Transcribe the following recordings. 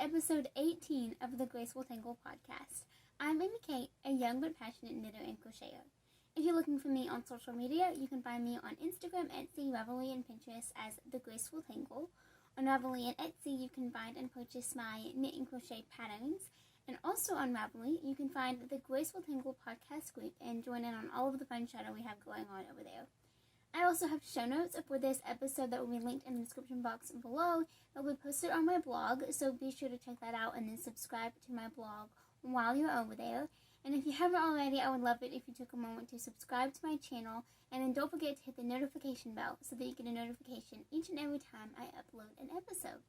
episode 18 of the Graceful Tangle podcast. I'm Amy Kate, a young but passionate knitter and crocheter. If you're looking for me on social media, you can find me on Instagram, Etsy, Ravelry, and Pinterest as The Graceful Tangle. On Ravelry and Etsy, you can find and purchase my knit and crochet patterns. And also on Ravelry, you can find the Graceful Tangle podcast group and join in on all of the fun chatter we have going on over there. I also have show notes for this episode that will be linked in the description box below. It will be posted on my blog, so be sure to check that out and then subscribe to my blog while you're over there. And if you haven't already, I would love it if you took a moment to subscribe to my channel, and then don't forget to hit the notification bell so that you get a notification each and every time I upload an episode.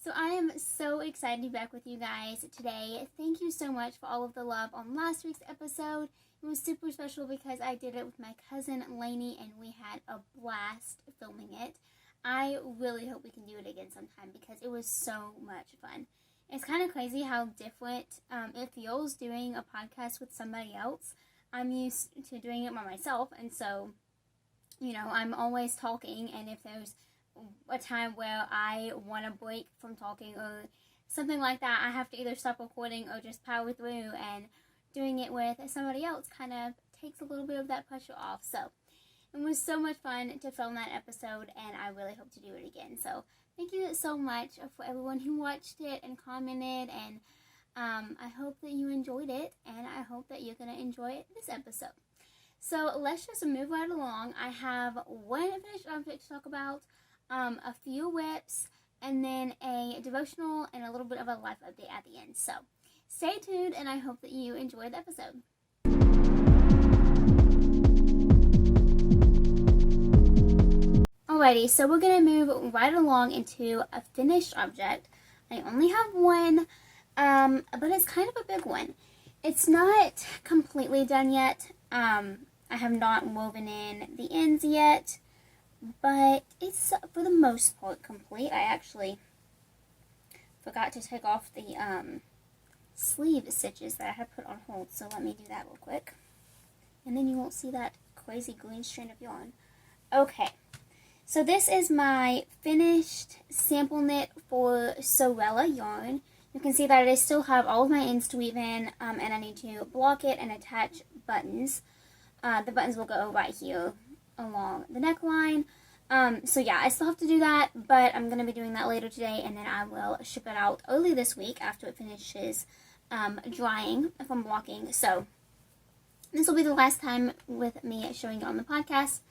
So I am so excited to be back with you guys today. Thank you so much for all of the love on last week's episode. It was super special because I did it with my cousin Lainey and we had a blast filming it. I really hope we can do it again sometime because it was so much fun. It's kind of crazy how different it feels doing a podcast with somebody else. I'm used to doing it by myself, and so, I'm always talking, and if there's a time where I want to break from talking or something like that, I have to either stop recording or just power through, and doing it with somebody else kind of takes a little bit of that pressure off. So it was so much fun to film that episode, and I really hope to do it again. So thank you so much for everyone who watched it and commented, and I hope that you enjoyed it, and I hope that you're going to enjoy this episode. So let's just move right along. I have one finished object to talk about, a few whips, and then a devotional and a little bit of a life update at the end. So stay tuned, and I hope that you enjoy the episode. Alrighty, so we're going to move right along into a finished object. I only have one, but it's kind of a big one. It's not completely done yet. I have not woven in the ends yet, but it's for the most part complete. I actually forgot to take off the sleeve stitches that I had put on hold, so let me do that real quick. And then you won't see that crazy green strand of yarn. Okay. So this is my finished sample knit for Sewella yarn. You can see that I still have all of my ends to weave in, and I need to block it and attach buttons. The buttons will go right here along the neckline. So yeah, I still have to do that, but I'm going to be doing that later today, and then I will ship it out early this week after it finishes drying from blocking. So this will be the last time with me showing it on the podcast.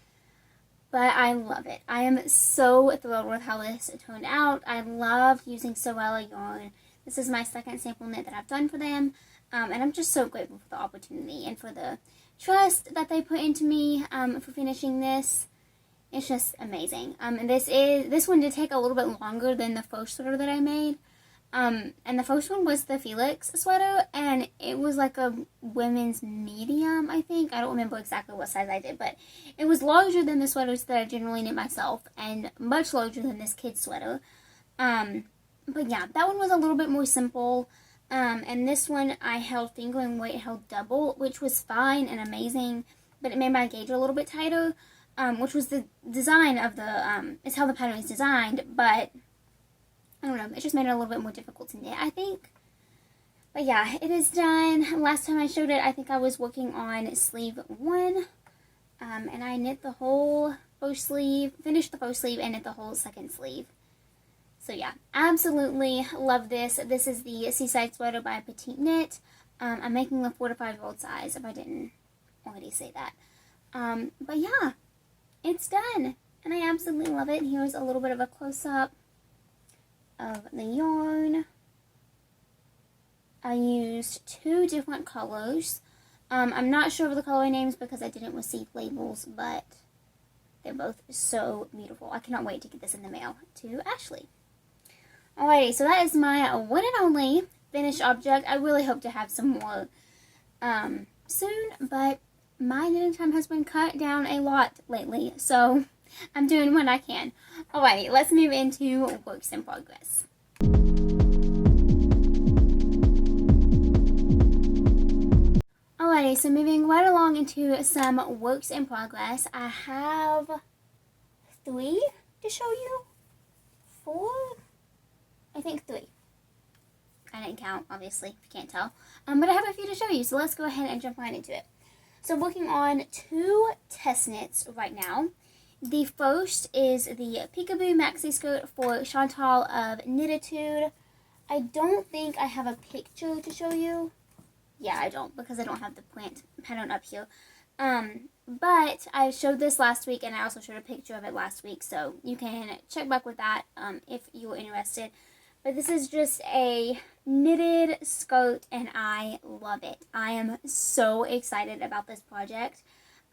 But I love it. I am so thrilled with how this turned out. I love using Sewella yarn. This is my second sample knit that I've done for them. And I'm just so grateful for the opportunity and for the trust that they put into me for finishing this. It's just amazing. And this one did take a little bit longer than the first sweater that I made. And the first one was the Felix sweater, and it was like a women's medium, I think. I don't remember exactly what size I did, but it was larger than the sweaters that I generally knit myself, and much larger than this kid's sweater. But yeah, that one was a little bit more simple, and this one I held finger and weight held double, which was fine and amazing, but it made my gauge a little bit tighter, which was the design of the, it's how the pattern is designed, but I don't know, it just made it a little bit more difficult to knit, I think. But yeah, it is done. Last time I showed it, I think I was working on sleeve 1. And I knit the whole first sleeve, finished the first sleeve, and knit the whole second sleeve. So yeah, absolutely love this. This is the Seaside Sweater by Petite Knit. I'm making the 4 to 5 year old size, if I didn't already say that. But yeah, it's done. And I absolutely love it. Here's a little bit of a close-up of the yarn. I used 2 different colors. I'm not sure of the color names because I didn't receive labels, but they're both so beautiful. I cannot wait to get this in the mail to Ashley. Alrighty, so that is my one and only finished object. I really hope to have some more soon, but my knitting time has been cut down a lot lately, so I'm doing what I can. Alrighty, let's move into works in progress. Alrighty, so moving right along into some works in progress. I have 3 to show you. 4? I think 3. kind of didn't count, obviously, if you can't tell. But I have a few to show you, so let's go ahead and jump right into it. So I'm working on 2 test knits right now. The first is the Peekaboo Maxi Skirt for Chantal of Knititude. I don't think I have a picture to show you. Yeah, I don't, because I don't have the plant pattern up here. But I showed this last week, and I also showed a picture of it last week, so you can check back with that if you were interested. But this is just a knitted skirt, and I love it. I am so excited about this project.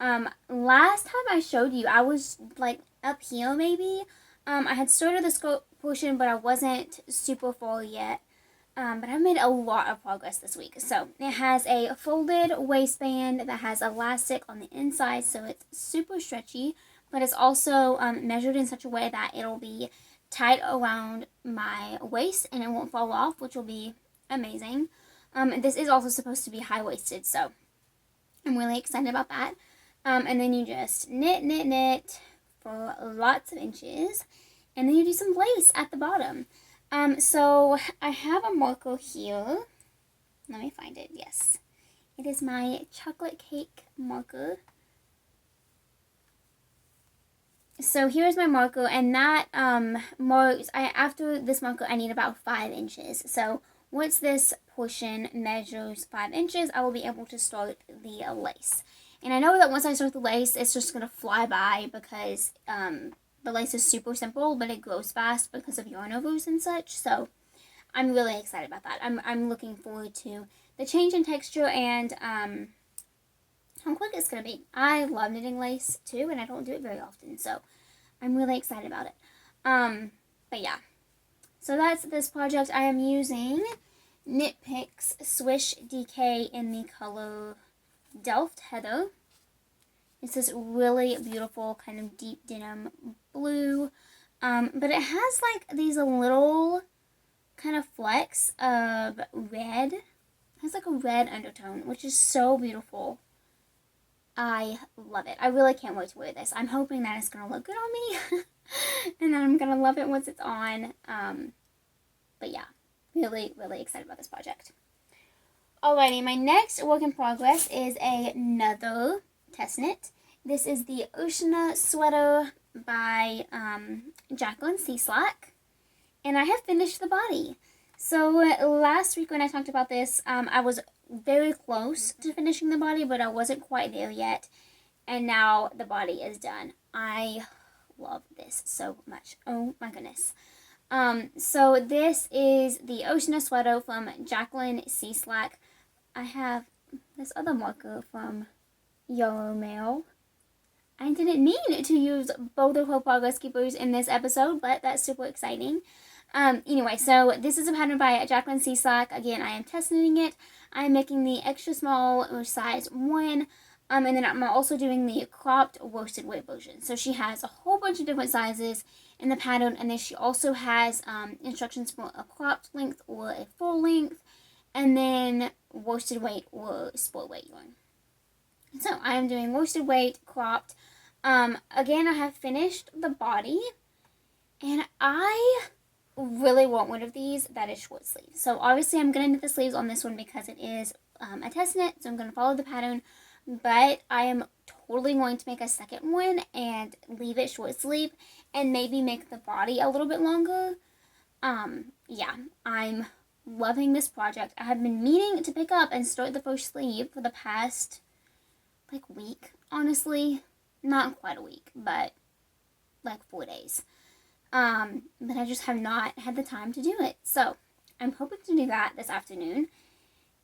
Last time I showed you, I was like up here maybe. I had started the skirt portion, but I wasn't super full yet. But I've made a lot of progress this week. So it has a folded waistband that has elastic on the inside, so it's super stretchy, but it's also measured in such a way that it'll be tight around my waist and it won't fall off, which will be amazing. This is also supposed to be high-waisted, so I'm really excited about that. And then you just knit for lots of inches, and then you do some lace at the bottom. So I have a marker here. Let me find it. Yes, it is my chocolate cake marker. So here's my marker, and that marks. After this marker, I need about 5 inches. So once this portion measures 5 inches, I will be able to start the lace. And I know that once I start the lace, it's just gonna fly by because the lace is super simple, but it grows fast because of yarn overs and such. So I'm really excited about that. I'm looking forward to the change in texture and how quick it's going to be. I love knitting lace too, and I don't do it very often. So I'm really excited about it. But yeah. So that's this project. I am using Knit Picks Swish DK in the color Delft Heather. It's this really beautiful kind of deep denim blue, but it has like these little kind of flecks of red. It has like a red undertone, which is so beautiful. I love it. I really can't wait to wear this. I'm hoping that it's going to look good on me, and then I'm going to love it once it's on. But yeah, really, really excited about this project. Alrighty, my next work in progress is another test knit. This is the Oceana Sweater by Jacqueline Cieslak, and I have finished the body. So last week when I talked about this, I was very close to finishing the body, but I wasn't quite there yet, and now the body is done. I love this so much. Oh my goodness. So this is the Oceana Sweater from Jacqueline Cieslak. I have this other marker from Yellow Mail. I didn't mean to use both of her progress keepers in this episode, but that's super exciting. Anyway, so this is a pattern by Jacqueline Cieslak. Again, I am test knitting it. I am making the extra small or size 1. And then I'm also doing the cropped worsted weight version. So she has a whole bunch of different sizes in the pattern, and then she also has instructions for a cropped length or a full length, and then worsted weight or sport weight yarn. So I am doing worsted weight, cropped. Again, I have finished the body, and I really want one of these that is short sleeve. So obviously I'm going to knit the sleeves on this one because it is a test knit, so I'm going to follow the pattern, but I am totally going to make a second one and leave it short sleeve and maybe make the body a little bit longer. Yeah, I'm loving this project. I have been meaning to pick up and start the first sleeve for the past week, honestly. Not quite a week, but 4 days. But I just have not had the time to do it. So I'm hoping to do that this afternoon.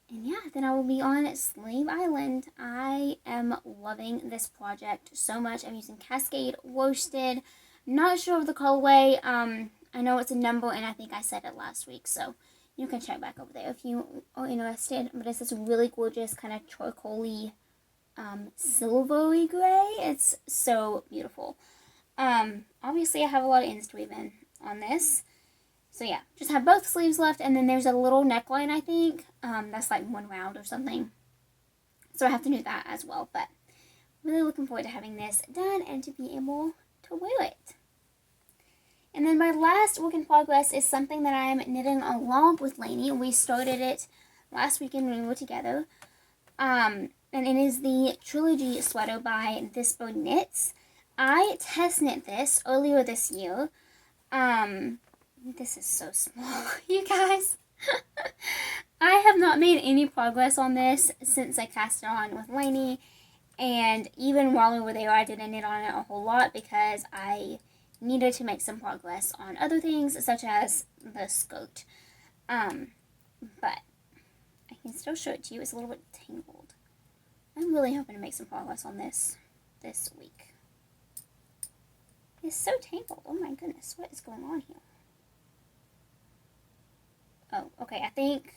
And yeah, then I will be on Slave Island. I am loving this project so much. I'm using Cascade Worsted. Not sure of the colorway. I know it's a number, and I think I said it last week, so you can check back over there if you are interested. But it's this really gorgeous kind of charcoal-y, silvery gray. It's so beautiful. Obviously I have a lot of ends to weave in on this. So yeah, just have both sleeves left, and then there's a little neckline, I think. That's like 1 round or something. So I have to do that as well, but really looking forward to having this done and to be able to wear it. And then my last work in progress is something that I'm knitting along with Lainey. We started it last weekend when we were together. And it is the Trilogy sweater by This Bow Knits. I test knit this earlier this year. This is so small, you guys. I have not made any progress on this since I cast it on with Lainey. And even while we were there, I didn't knit on it a whole lot because I needed to make some progress on other things, such as the skirt. But I can still show it to you. It's a little bit tangled. I'm really hoping to make some progress on this week. It's so tangled. Oh my goodness, what is going on here? Oh, okay, I think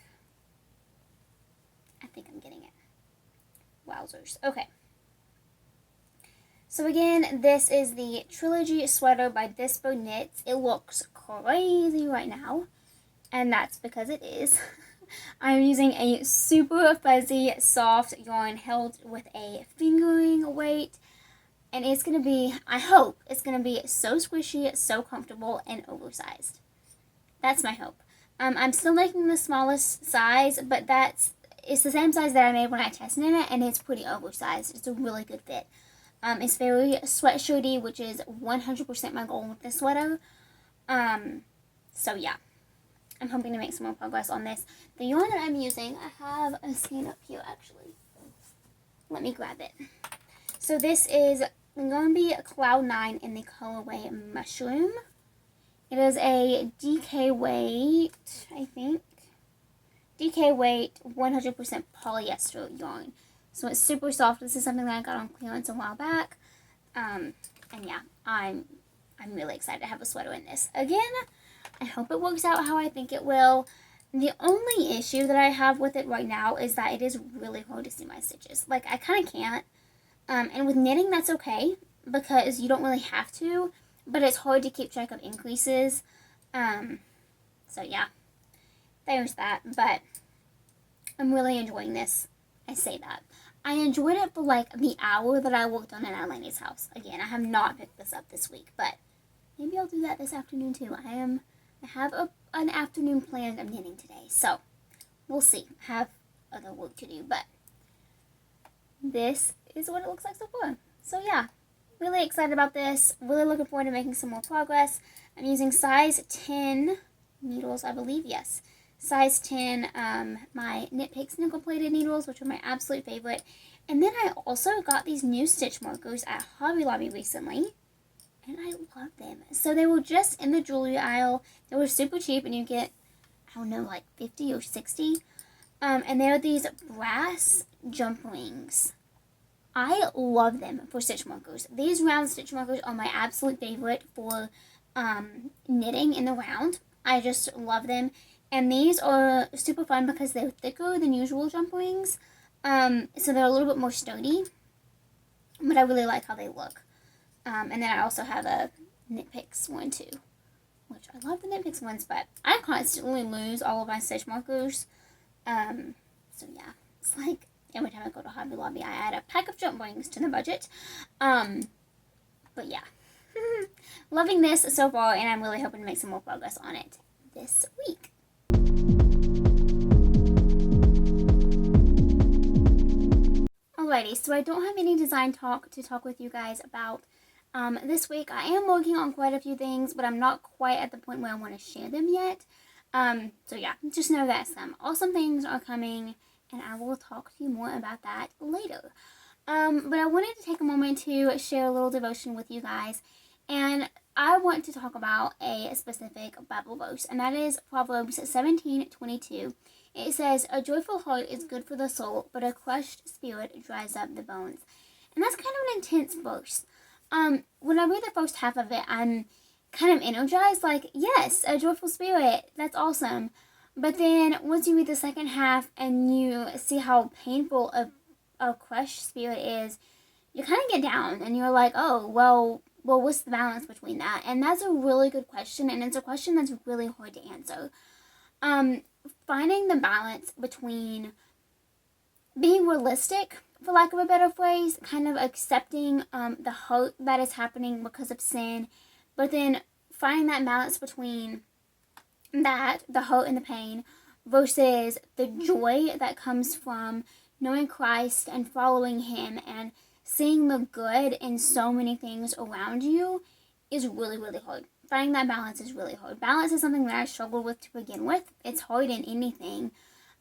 I'm getting it. Wowzers. Okay. So again, this is the Trilogy sweater by This Bow Knits. It looks crazy right now, and that's because it is. I'm using a super fuzzy, soft yarn held with a fingering weight, and it's going to be, I hope, it's going to be so squishy, so comfortable, and oversized. That's my hope. I'm still making the smallest size, but it's the same size that I made when I tested it, and it's pretty oversized. It's a really good fit. It's very sweatshirty, which is 100% my goal with this sweater. So yeah, I'm hoping to make some more progress on this. The yarn that I'm using, I have a skein up here actually. Let me grab it. So this is going to be Cloud 9 in the colorway Mushroom. It is a DK weight, I think. DK weight 100% polyester yarn. So it's super soft. This is something that I got on clearance a while back. And yeah, I'm really excited to have a sweater in this. Again, I hope it works out how I think it will. The only issue that I have with it right now is that it is really hard to see my stitches. Like, I kind of can't. And with knitting, that's okay, because you don't really have to. But it's hard to keep track of increases. So yeah, there's that. But I'm really enjoying this. I say that. I enjoyed it for like the hour that I worked on it at Lainey's house. Again, I have not picked this up this week, but maybe I'll do that this afternoon too. I have an afternoon planned of knitting today, so we'll see. I have other work to do, but this is what it looks like so far. So yeah, really excited about this. Really looking forward to making some more progress. I'm using size 10 needles, I believe, yes. Size 10, my Knit Picks nickel plated needles, which are my absolute favorite. And then I also got these new stitch markers at Hobby Lobby recently, and I love them. So they were just in the jewelry aisle. They were super cheap, and you get, I don't know, like 50 or 60. And they're these brass jump rings. I love them for stitch markers. These round stitch markers are my absolute favorite for knitting in the round. I just love them. And these are super fun because they're thicker than usual jump rings. So they're a little bit more sturdy. But I really like how they look. And then I also have a Knit Picks one too. Which I love the Knit Picks ones, but I constantly lose all of my stitch markers. So yeah, it's like every time I go to Hobby Lobby, I add a pack of jump rings to the budget. But yeah. Loving this so far, and I'm really hoping to make some more progress on it this week. Alrighty, so I don't have any design talk to talk with you guys about this week. I am working on quite a few things, but I'm not quite at the point where I want to share them yet. So yeah, just know that some awesome things are coming, and I will talk to you more about that later. But I wanted to take a moment to share a little devotion with you guys, and I want to talk about a specific Bible verse, and that is Proverbs 17:22. It says, "A joyful heart is good for the soul, but a crushed spirit dries up the bones." And that's kind of an intense verse. When I read the first half of it, I'm kind of energized, like, yes, a joyful spirit, that's awesome. But then once you read the second half and you see how painful a crushed spirit is, you kind of get down and you're like, oh, well, what's the balance between that? And that's a really good question, and it's a question that's really hard to answer. Finding the balance between being realistic, for lack of a better phrase, kind of accepting the hurt that is happening because of sin, but then finding that balance between that, the hurt and the pain, versus the joy that comes from knowing Christ and following Him and seeing the good in so many things around you is really, really hard. Finding that balance is really hard. Balance is something that I struggle with to begin with. It's hard in anything.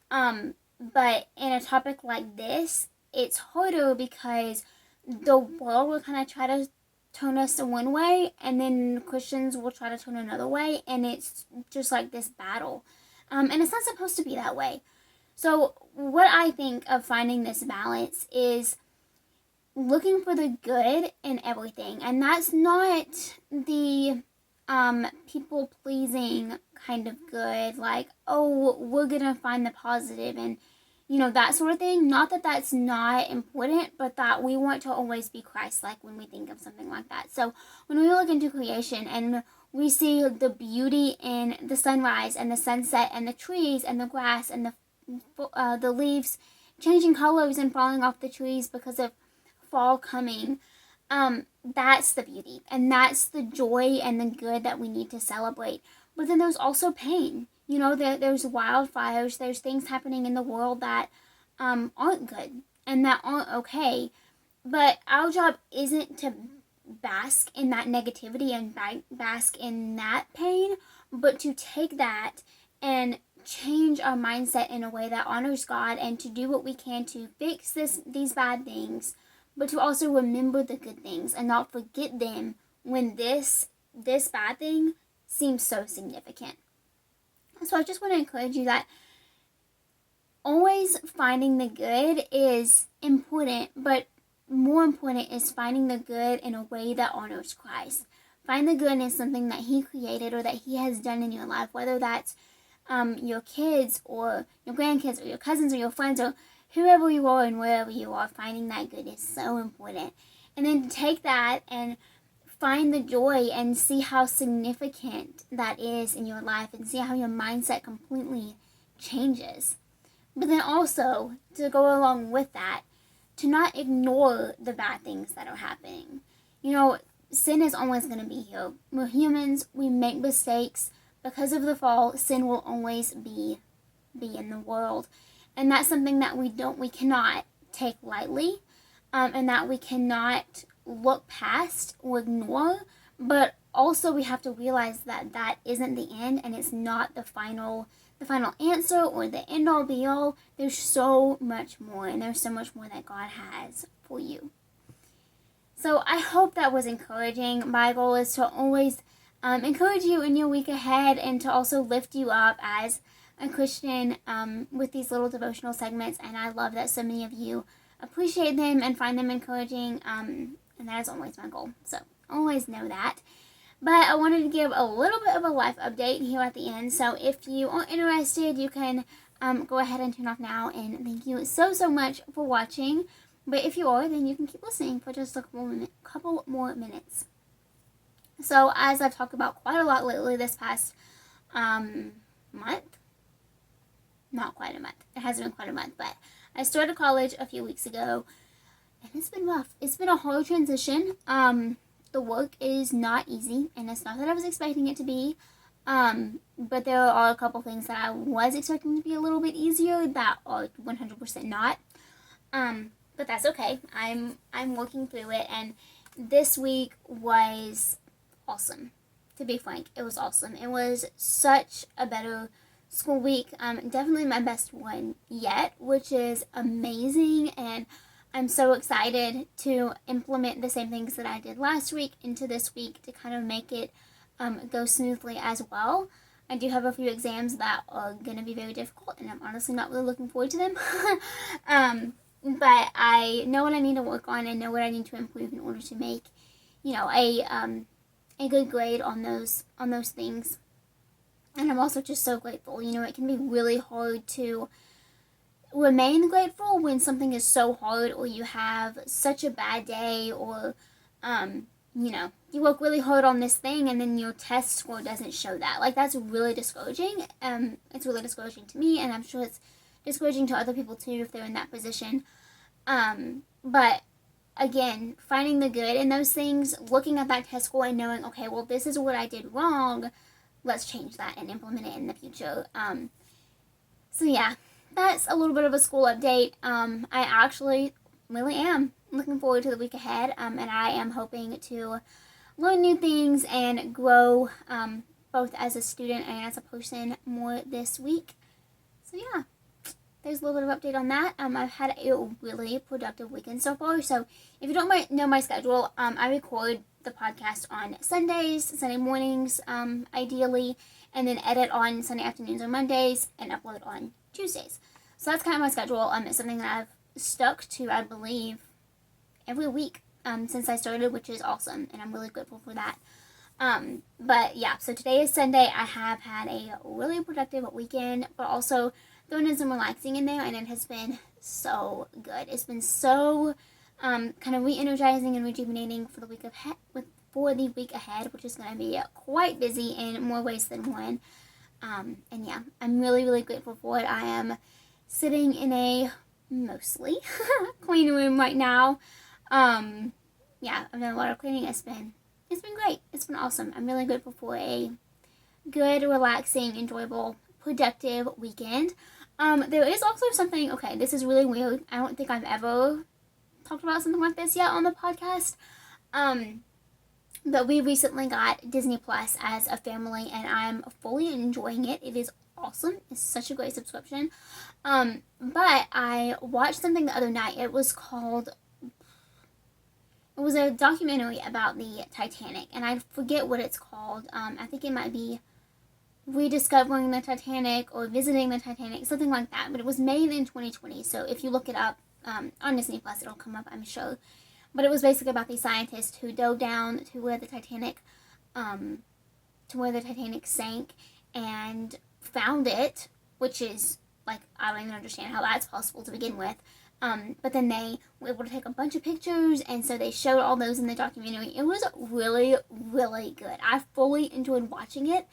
But in a topic like this, it's harder because the world will kind of try to turn us in one way, and then Christians will try to turn another way, and it's just like this battle. And it's not supposed to be that way. So what I think of finding this balance is looking for the good in everything. And that's not the people-pleasing kind of good, like, oh, we're going to find the positive and, that sort of thing. Not that that's not important, but that we want to always be Christ-like when we think of something like that. So when we look into creation and we see the beauty in the sunrise and the sunset and the trees and the grass and the leaves changing colors and falling off the trees because of fall coming, that's the beauty, and that's the joy and the good that we need to celebrate. But then there's also pain. There's wildfires, there's things happening in the world that aren't good and that aren't okay. But our job isn't to bask in that negativity and bask in that pain, but to take that and change our mindset in a way that honors God, and to do what we can to fix these bad things, but to also remember the good things and not forget them when this bad thing seems so significant. So I just want to encourage you that always finding the good is important, but more important is finding the good in a way that honors Christ. Find the good in something that He created or that He has done in your life, whether that's your kids or your grandkids or your cousins or your friends or whoever you are and wherever you are. Finding that good is so important. And then take that and find the joy and see how significant that is in your life, and see how your mindset completely changes. But then also, to go along with that, to not ignore the bad things that are happening. Sin is always going to be here. We're humans. We make mistakes. Because of the fall, sin will always be in the world. And that's something that we cannot take lightly, and that we cannot look past or ignore. But also we have to realize that that isn't the end, and it's not the final answer or the end all be all. There's so much more, and there's so much more that God has for you. So I hope that was encouraging. My goal is to always encourage you in your week ahead, and to also lift you up as a Christian with these little devotional segments. And I love that so many of you appreciate them and find them encouraging, and that is always my goal. So always know that. But I wanted to give a little bit of a life update here at the end. So if you are interested, you can go ahead and turn off now. And thank you so much for watching. But if you are, then you can keep listening for just a couple more minutes. So as I've talked about quite a lot lately this past month, not quite a month, it hasn't been quite a month, but I started college a few weeks ago, and it's been rough. It's been a hard transition. The work is not easy, and it's not that I was expecting it to be, but there are a couple things that I was expecting to be a little bit easier that are 100% not, but that's okay. I'm working through it, and this week was awesome. To be frank, it was awesome. It was such a better school week. Definitely my best one yet, which is amazing, and I'm so excited to implement the same things that I did last week into this week to kind of make it go smoothly as well. I do have a few exams that are going to be very difficult, and I'm honestly not really looking forward to them. But I know what I need to work on and know what I need to improve in order to make, a good grade on those things. And I'm also just so grateful. It can be really hard to remain grateful when something is so hard, or you have such a bad day, or you work really hard on this thing and then your test score doesn't show that. Like, that's really discouraging. It's really discouraging to me, and I'm sure it's discouraging to other people too if they're in that position. But again, finding the good in those things, looking at that test score and knowing, okay, well, this is what I did wrong. Let's change that and implement it in the future. So yeah, that's a little bit of a school update. I actually really am looking forward to the week ahead, and I am hoping to learn new things and grow both as a student and as a person more this week. So yeah, there's a little bit of update on that. I've had a really productive weekend so far. So if you don't know my schedule, I record the podcast on Sundays, Sunday mornings, ideally, and then edit on Sunday afternoons or Mondays and upload on Tuesdays. So that's kind of my schedule. It's something that I've stuck to, I believe, every week since I started, which is awesome, and I'm really grateful for that. But yeah, so today is Sunday. I have had a really productive weekend, but also thrown in some relaxing in there, and it has been so good. It's been so kind of re-energizing and rejuvenating for the week ahead, which is going to be quite busy in more ways than one. And yeah, I'm really, really grateful for it. I am sitting in a mostly clean room right now. Yeah, I've done a lot of cleaning. It's been great. It's been awesome. I'm really grateful for a good, relaxing, enjoyable, productive weekend. There is also something, okay, this is really weird. I don't think I've ever talked about something like this yet on the podcast. But we recently got Disney Plus as a family, and I'm fully enjoying it. It is awesome. It's such a great subscription. But I watched something the other night. It was a documentary about the Titanic, and I forget what it's called. I think it might be Rediscovering the Titanic or Visiting the Titanic, something like that. But it was made in 2020, so if you look it up on Disney Plus, it'll come up, I'm sure. But it was basically about these scientists who dove down to where the Titanic sank and found it, which is, like, I don't even understand how that's possible to begin with. But then they were able to take a bunch of pictures, and so they showed all those in the documentary. It was really, really good. I fully enjoyed watching it.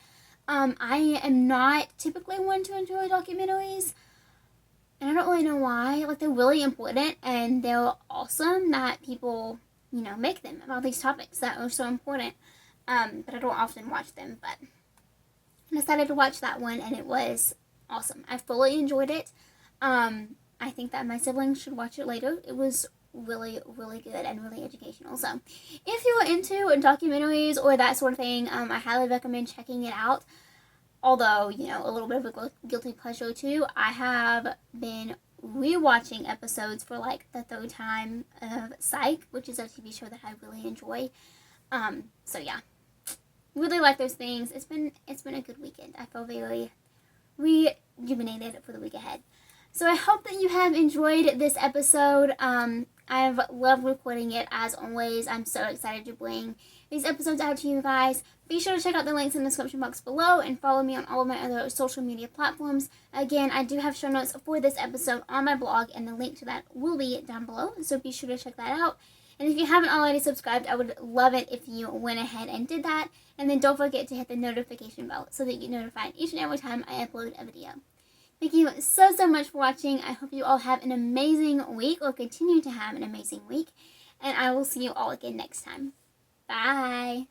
I am not typically one to enjoy documentaries, and I don't really know why. Like, they're really important, and they're awesome that people, make them about these topics that are so important. But I don't often watch them, but I decided to watch that one, and it was awesome. I fully enjoyed it. I think that my siblings should watch it later. It was really, really good and really educational. So if you are into documentaries or that sort of thing, I highly recommend checking it out. Although, a little bit of a guilty pleasure too. I have been rewatching episodes for like the third time of Psych, which is a TV show that I really enjoy. So yeah, really like those things. It's been a good weekend. I feel very rejuvenated for the week ahead. So I hope that you have enjoyed this episode. I've loved recording it as always. I'm so excited to bring these episodes out to you guys. Be sure to check out the links in the description box below and follow me on all of my other social media platforms. Again, I do have show notes for this episode on my blog, and the link to that will be down below, so be sure to check that out. And if you haven't already subscribed, I would love it if you went ahead and did that. And then don't forget to hit the notification bell so that you get notified each and every time I upload a video. Thank you so, so much for watching. I hope you all have an amazing week, or continue to have an amazing week. And I will see you all again next time. Bye.